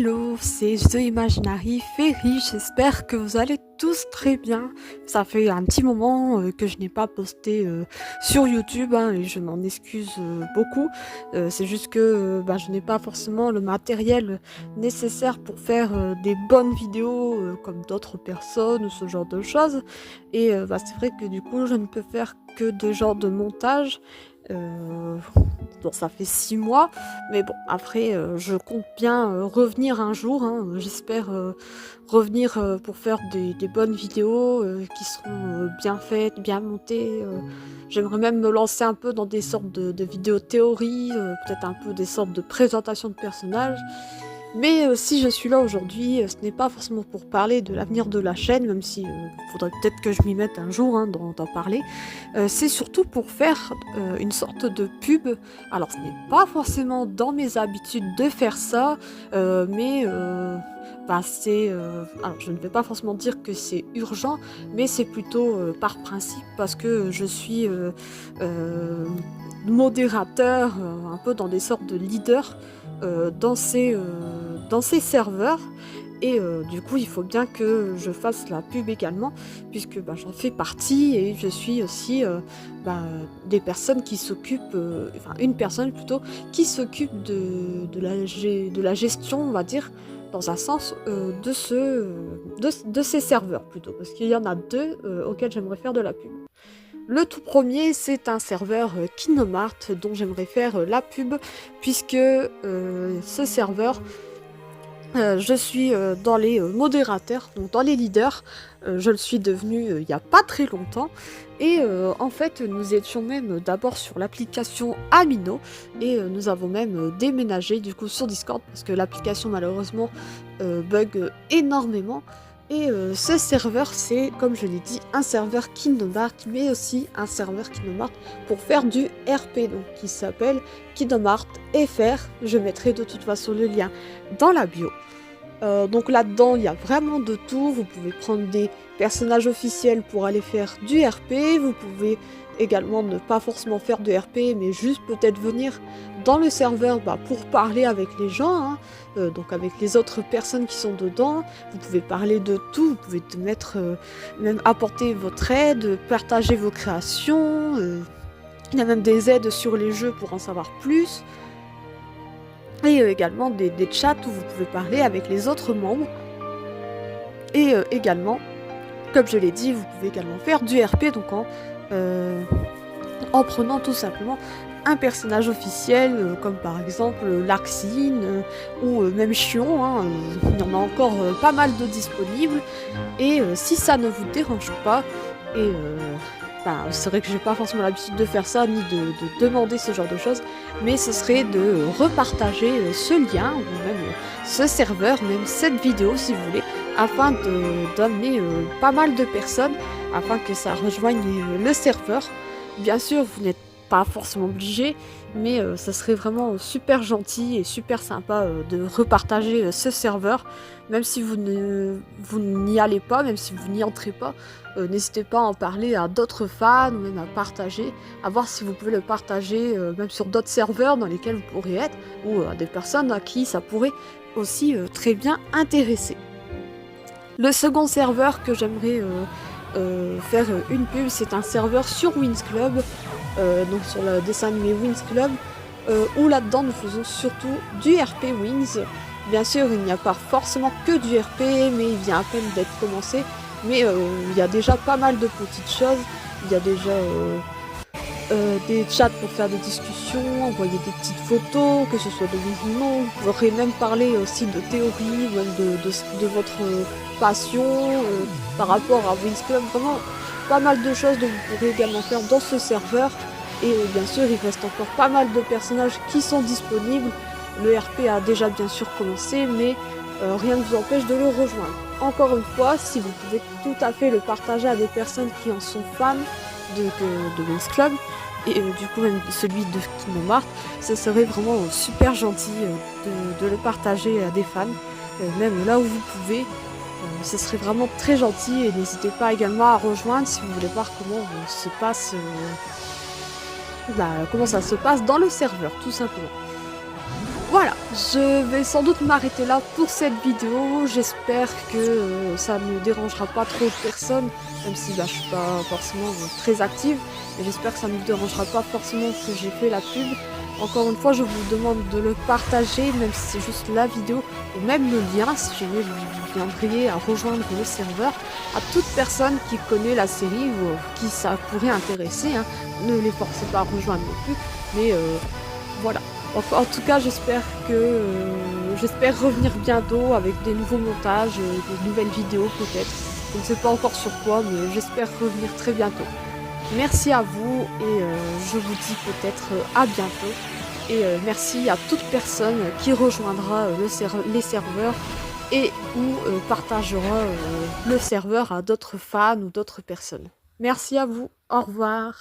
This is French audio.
Hello, c'est The Imaginary Fairy, j'espère que vous allez tous très bien. Ça fait un petit moment que je n'ai pas posté sur YouTube hein, et je m'en excuse beaucoup. C'est juste que je n'ai pas forcément le matériel nécessaire pour faire des bonnes vidéos comme d'autres personnes ou ce genre de choses. Et c'est vrai que du coup je ne peux faire que de genre de montage. Bon, ça fait 6 mois, mais bon, après, je compte bien revenir un jour, hein, j'espère revenir pour faire des bonnes vidéos qui seront bien faites, bien montées. J'aimerais même me lancer un peu dans des sortes de vidéos théories, peut-être un peu des sortes de présentations de personnages. Mais si je suis là aujourd'hui, ce n'est pas forcément pour parler de l'avenir de la chaîne, même si faudrait peut-être que je m'y mette un jour hein, d'en parler. C'est surtout pour faire une sorte de pub. Alors ce n'est pas forcément dans mes habitudes de faire ça, mais c'est... alors je ne vais pas forcément dire que c'est urgent, mais c'est plutôt par principe, parce que je suis modérateur, un peu dans des sortes de leaders dans ces serveurs. Et du coup, il faut bien que je fasse la pub également, puisque j'en fais partie et je suis aussi des personnes qui s'occupent, une personne plutôt, qui s'occupe de la gestion, on va dire, dans un sens, de ces serveurs plutôt, parce qu'il y en a deux auxquels j'aimerais faire de la pub. Le tout premier, c'est un serveur Kingdom Hearts dont j'aimerais faire la pub, puisque ce serveur, je suis dans les modérateurs, donc dans les leaders. Je le suis devenu il n'y a pas très longtemps. Et en fait, nous étions même d'abord sur l'application Amino, et nous avons même déménagé du coup sur Discord, parce que l'application malheureusement bug énormément. Et ce serveur, c'est, comme je l'ai dit, un serveur Kingdom Hearts, mais aussi un serveur Kingdom Hearts pour faire du RP, donc qui s'appelle Kingdom Hearts FR. Je mettrai de toute façon le lien dans la bio. Donc là-dedans, il y a vraiment de tout. Vous pouvez prendre des personnages officiels pour aller faire du RP. Vous pouvez également ne pas forcément faire de RP, mais juste peut-être venir dans le serveur pour parler avec les gens, hein, donc avec les autres personnes qui sont dedans. Vous pouvez parler de tout, vous pouvez te mettre, même apporter votre aide, partager vos créations. Il y a même des aides sur les jeux pour en savoir plus. Et également des chats où vous pouvez parler avec les autres membres. Et également, comme je l'ai dit, vous pouvez également faire du RP, donc en prenant tout simplement un personnage officiel, comme par exemple Larxine ou même Chion, hein, il y en a encore pas mal de disponibles. Et si ça ne vous dérange pas, et c'est vrai que j'ai pas forcément l'habitude de faire ça, ni de demander ce genre de choses, mais ce serait de repartager ce lien, ou même ce serveur, même cette vidéo si vous voulez, afin d'amener pas mal de personnes, afin que ça rejoigne le serveur. Bien sûr, vous n'êtes pas forcément obligé, mais ça serait vraiment super gentil et super sympa de repartager ce serveur, même si vous n'y allez pas, même si vous n'y entrez pas. N'hésitez pas à en parler à d'autres fans, ou même à partager, à voir si vous pouvez le partager même sur d'autres serveurs dans lesquels vous pourrez être, ou à des personnes à qui ça pourrait aussi très bien intéresser. Le second serveur que j'aimerais faire une pub, c'est un serveur sur Winx Club, donc sur le dessin animé Winx Club, où là-dedans nous faisons surtout du RP Winx. Bien sûr, il n'y a pas forcément que du RP, mais il vient à peine d'être commencé. Mais il y a déjà pas mal de petites choses. Il y a déjà des chats pour faire des discussions, envoyer des petites photos, que ce soit de visuellement. Vous pourrez même parler aussi de théorie, même de votre passion par rapport à Winx Club. Vraiment pas mal de choses que vous pourrez également faire dans ce serveur. Et bien sûr, il reste encore pas mal de personnages qui sont disponibles. Le RP a déjà bien sûr commencé, mais rien ne vous empêche de le rejoindre. Encore une fois, si vous pouvez tout à fait le partager à des personnes qui en sont fans de Winx Club, et du coup même celui de Kingdom Hearts, ce serait vraiment super gentil de le partager à des fans, même là où vous pouvez. Ce serait vraiment très gentil, et n'hésitez pas également à rejoindre si vous voulez voir comment comment ça se passe dans le serveur, tout simplement. Voilà, je vais sans doute m'arrêter là pour cette vidéo. J'espère que ça ne dérangera pas trop de personnes, même si je suis pas forcément très active. Mais j'espère que ça ne vous dérangera pas forcément que j'ai fait la pub. Encore une fois, je vous demande de le partager, même si c'est juste la vidéo, ou même le lien, si jamais vous viendriez à rejoindre le serveur, à toute personne qui connaît la série ou qui ça pourrait intéresser, hein. Ne les forcez pas à rejoindre non plus, mais voilà. En tout cas, j'espère revenir bientôt avec des nouveaux montages, de nouvelles vidéos peut-être. Je ne sais pas encore sur quoi, mais j'espère revenir très bientôt. Merci à vous et je vous dis peut-être à bientôt. Et merci à toute personne qui rejoindra les serveurs et ou partagera le serveur à d'autres fans ou d'autres personnes. Merci à vous. Au revoir.